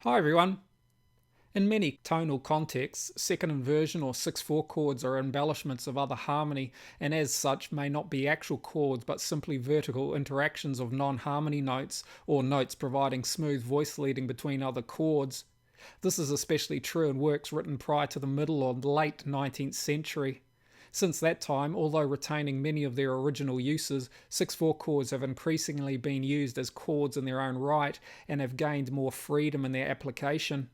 Hi everyone. In many tonal contexts, second inversion or 6/4 chords are embellishments of other harmony and as such may not be actual chords but simply vertical interactions of non-harmony notes or notes providing smooth voice leading between other chords. This is especially true in works written prior to the middle or late 19th century. Since that time, although retaining many of their original uses, 6/4 chords have increasingly been used as chords in their own right and have gained more freedom in their application.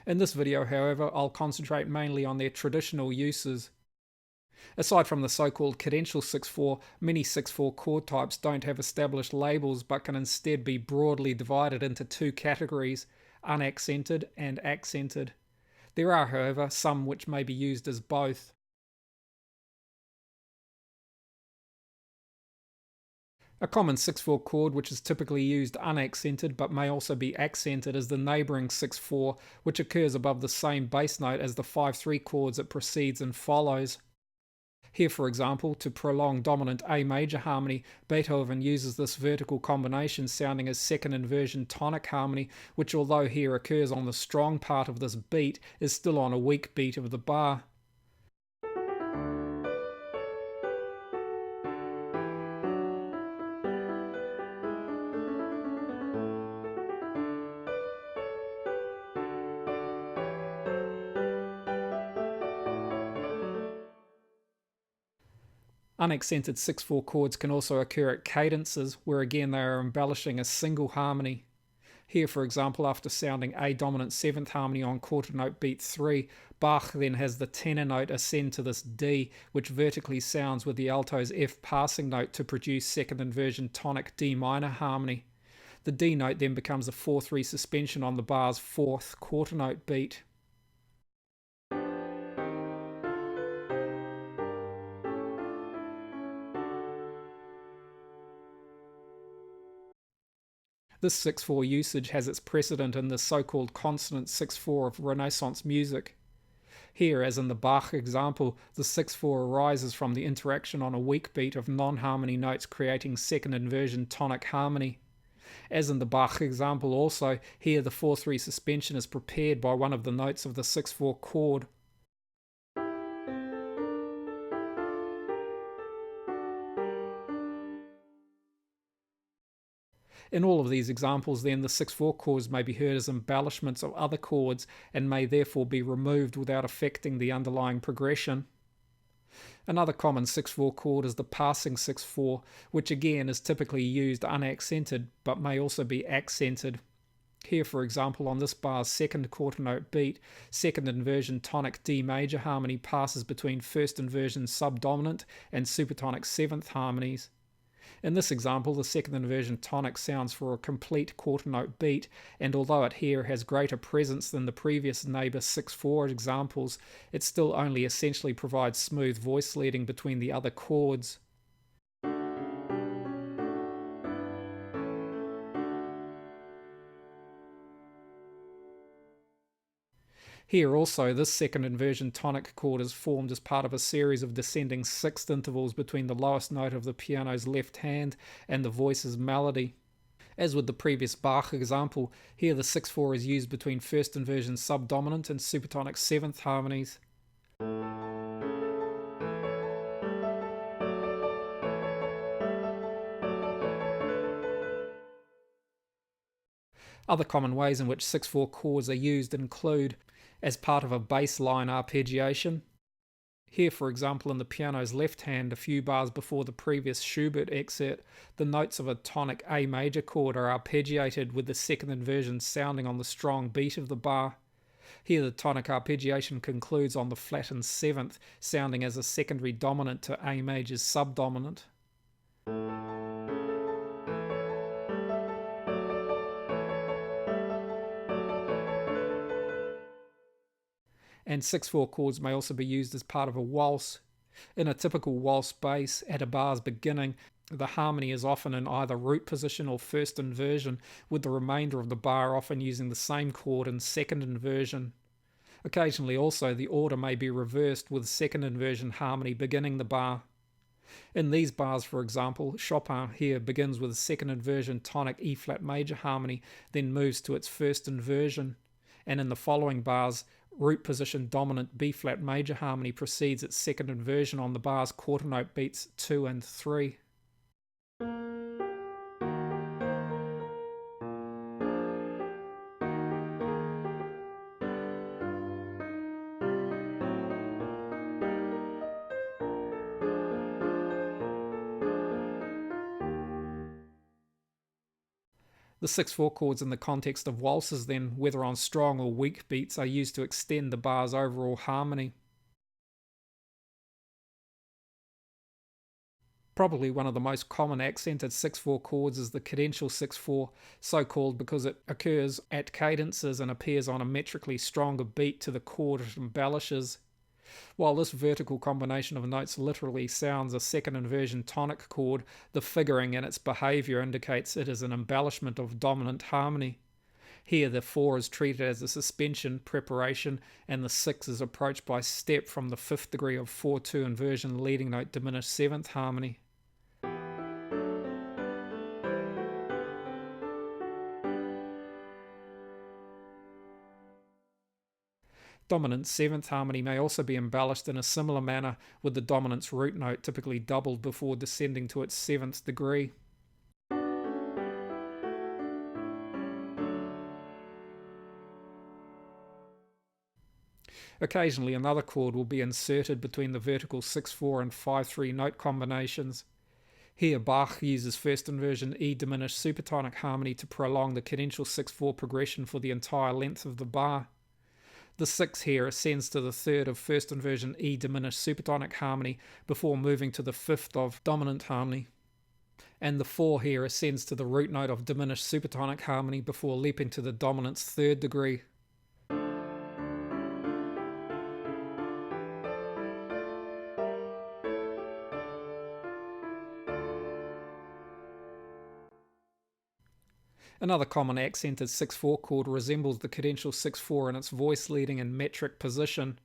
In this video, however, I'll concentrate mainly on their traditional uses. Aside from the so-called cadential 6/4, many 6/4 chord types don't have established labels but can instead be broadly divided into two categories, unaccented and accented. There are, however, some which may be used as both. A common 6/4 chord which is typically used unaccented but may also be accented is the neighbouring 6/4, which occurs above the same bass note as the 5/3 chords it precedes and follows. Here, for example, to prolong dominant A major harmony, Beethoven uses this vertical combination sounding as second inversion tonic harmony, which although here occurs on the strong part of this beat, is still on a weak beat of the bar. Unaccented 6/4 chords can also occur at cadences, where again they are embellishing a single harmony. Here, for example, after sounding A dominant 7th harmony on quarter note beat 3, Bach then has the tenor note ascend to this D, which vertically sounds with the alto's F passing note to produce second inversion tonic D minor harmony. The D note then becomes a 4/3 suspension on the bar's 4th quarter note beat. This 6/4 usage has its precedent in the so-called consonant 6/4 of Renaissance music. Here, as in the Bach example, the 6/4 arises from the interaction on a weak beat of non-harmony notes creating second inversion tonic harmony. As in the Bach example also, here the 4/3 suspension is prepared by one of the notes of the 6/4 chord. In all of these examples, then, the 6/4 chords may be heard as embellishments of other chords and may therefore be removed without affecting the underlying progression. Another common 6/4 chord is the passing 6/4, which again is typically used unaccented but may also be accented. Here, for example, on this bar's second quarter note beat, second inversion tonic D major harmony passes between first inversion subdominant and supertonic 7th harmonies. In this example, the second inversion tonic sounds for a complete quarter note beat, and although it here has greater presence than the previous neighbour 6/4 examples, it still only essentially provides smooth voice leading between the other chords. Here also, this second inversion tonic chord is formed as part of a series of descending sixth intervals between the lowest note of the piano's left hand and the voice's melody. As with the previous Bach example, here the 6/4 is used between first inversion subdominant and supertonic 7th harmonies. Other common ways in which 6/4 chords are used include as part of a bass line arpeggiation. Here, for example, in the piano's left hand, a few bars before the previous Schubert excerpt, the notes of a tonic A major chord are arpeggiated with the second inversion sounding on the strong beat of the bar. Here, the tonic arpeggiation concludes on the flattened 7th, sounding as a secondary dominant to A major's subdominant. And 6/4 chords may also be used as part of a waltz. In a typical waltz bass, at a bar's beginning, the harmony is often in either root position or first inversion, with the remainder of the bar often using the same chord in second inversion. Occasionally also, the order may be reversed with second inversion harmony beginning the bar. In these bars, for example, Chopin here begins with a second inversion tonic E-flat major harmony, then moves to its first inversion. and in the following bars, root position dominant B-flat major harmony precedes its second inversion on the bar's quarter note beats 2 and 3. The 6/4 chords in the context of waltzes then, whether on strong or weak beats, are used to extend the bar's overall harmony. Probably one of the most common accented 6/4 chords is the cadential 6/4, so called because it occurs at cadences and appears on a metrically stronger beat to the chord it embellishes. While this vertical combination of notes literally sounds a second inversion tonic chord, the figuring in its behaviour indicates it is an embellishment of dominant harmony. Here the 4 is treated as a suspension, preparation, and the 6 is approached by step from the 5th degree of 4/2 inversion leading note diminished 7th harmony. Dominant 7th harmony may also be embellished in a similar manner, with the dominant's root note typically doubled before descending to its 7th degree. Occasionally another chord will be inserted between the vertical 6/4 and 5/3 note combinations. Here Bach uses first inversion E diminished supertonic harmony to prolong the cadential 6/4 progression for the entire length of the bar. The 6 here ascends to the 3rd of first inversion E diminished supertonic harmony before moving to the 5th of dominant harmony. And the 4 here ascends to the root note of diminished supertonic harmony before leaping to the dominant's 3rd degree. Another common accented 6/4 chord resembles the cadential 6/4 in its voice leading and metric position.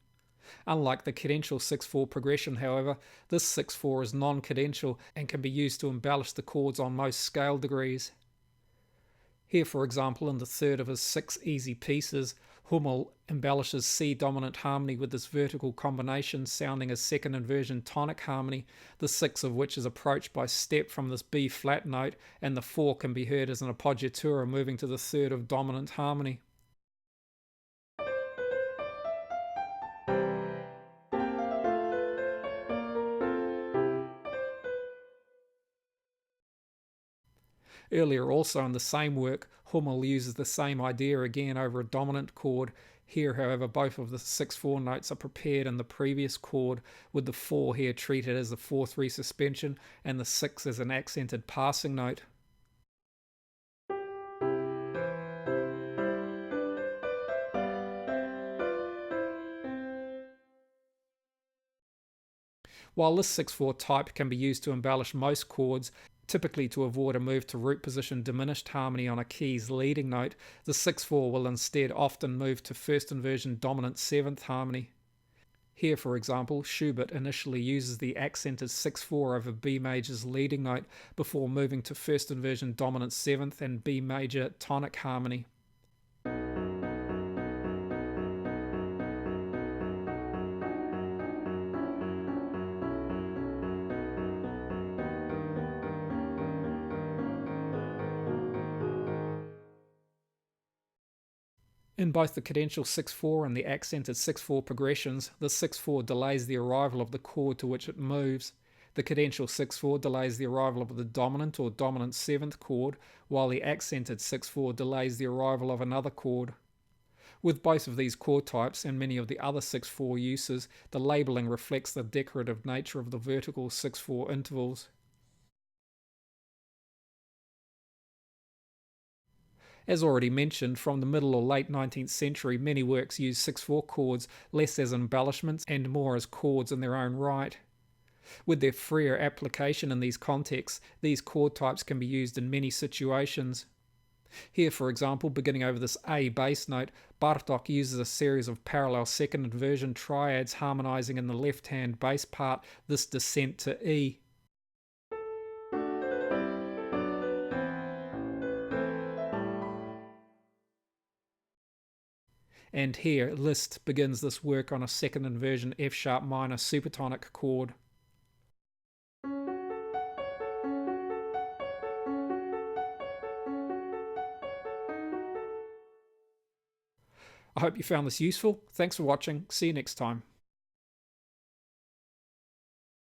Unlike the cadential 6/4 progression, however, this 6/4 is non-cadential and can be used to embellish the chords on most scale degrees. Here, for example, in the 3rd of his 6 easy pieces, Hummel embellishes C dominant harmony with this vertical combination sounding as second inversion tonic harmony, the 6 of which is approached by step from this B flat note, and the 4 can be heard as an appoggiatura moving to the 3rd of dominant harmony. Earlier also in the same work, Hummel uses the same idea again over a dominant chord. Here, however, both of the 6/4 notes are prepared in the previous chord, with the 4 here treated as a 4/3 suspension and the 6 as an accented passing note. While this 6/4 type can be used to embellish most chords, typically to avoid a move to root position diminished harmony on a key's leading note, the 6/4 will instead often move to first inversion dominant 7th harmony. Here, for example, Schubert initially uses the accented 6/4 over B major's leading note before moving to first inversion dominant 7th and B major tonic harmony. In both the cadential 6/4 and the accented 6/4 progressions, the 6/4 delays the arrival of the chord to which it moves. The cadential 6/4 delays the arrival of the dominant or dominant 7th chord, while the accented 6/4 delays the arrival of another chord. With both of these chord types and many of the other 6/4 uses, the labelling reflects the decorative nature of the vertical 6/4 intervals. As already mentioned, from the middle or late 19th century, many works use 6/4 chords less as embellishments and more as chords in their own right. With their freer application in these contexts, these chord types can be used in many situations. Here, for example, beginning over this A bass note, Bartók uses a series of parallel second inversion triads harmonizing in the left-hand bass part, this descent to E. And here, Liszt begins this work on a second inversion F sharp minor supertonic chord. I hope you found this useful. Thanks for watching. See you next time.